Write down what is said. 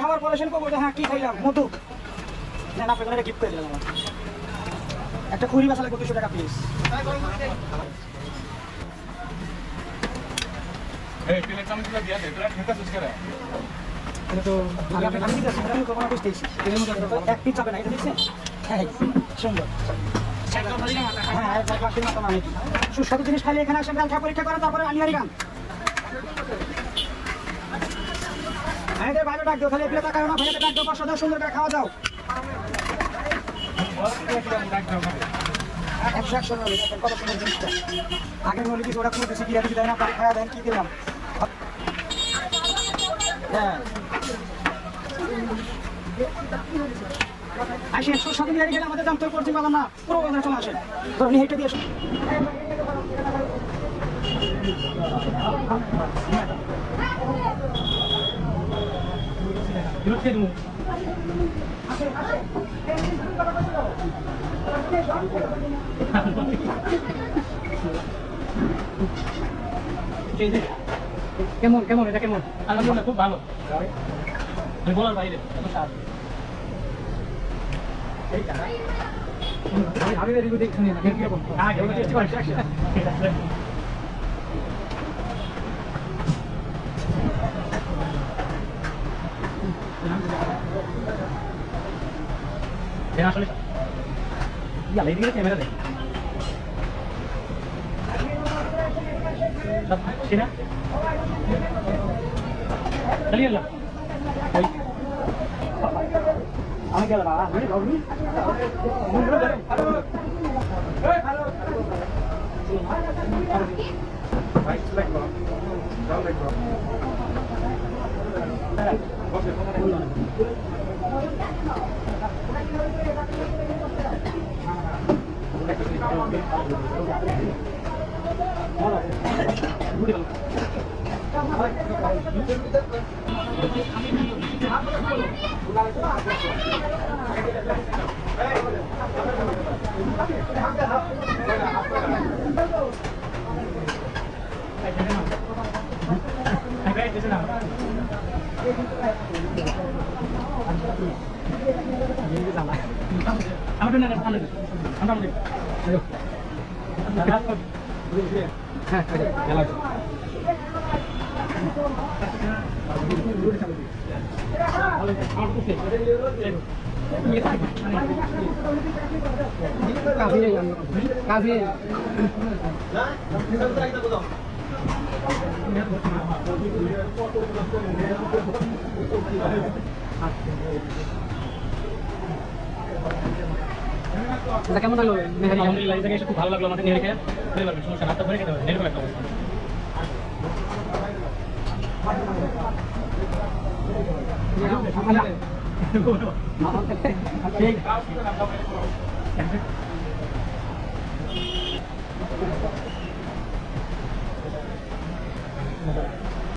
খাবার পরে করবো হ্যাঁ কি খাইলাম মধু না গিফট করে দিলাম একটা খুরি বাসা লাগবে 200 টাকা পিস এক পিস চাপে না এটা দেখছেন হ্যাঁ সুন্দর সুস্বাদু জিনিস খাইলে এখানে আসেন কালকা পরীক্ষা করে তারপরে আনিয়ারি গান ভাইদের ভাইরা ডাক দাও খালি এগুলো টাকা না ভাইদের ডাক দাও 500 সুন্দর করে খাওয়া দাও 100 কত সুন্দর জিনিসটা আগে বলি কি ওরা খুঁজেছি কি রাখি দেয় না খাওয়া দেন কি দিলাম হ্যাঁ আসেন সুস্বাদু নিয়ে গেলে আমাদের দাম তো করছি পাবেন না পুরো কথা চলে আসেন ধরুন হেঁটে দিয়ে আসুন কেমন কেমন এটা কেমন আলহামদুলিল্লাহ খুব ভালো আমি বলার বাইরে আমি দেখছি না কিরকম আসলে ক্যামেরা দেখ না আমি গেল না কাফি কেমন লাগলো? আলহামদুলিল্লাহ, এই জায়গায় এসে খুব ভালো লাগলো। আমাদের নিয়ে রেখে সমস্যা হাতটা ধরে খেতে হবে, এরকম একটা অবস্থা। ঠিক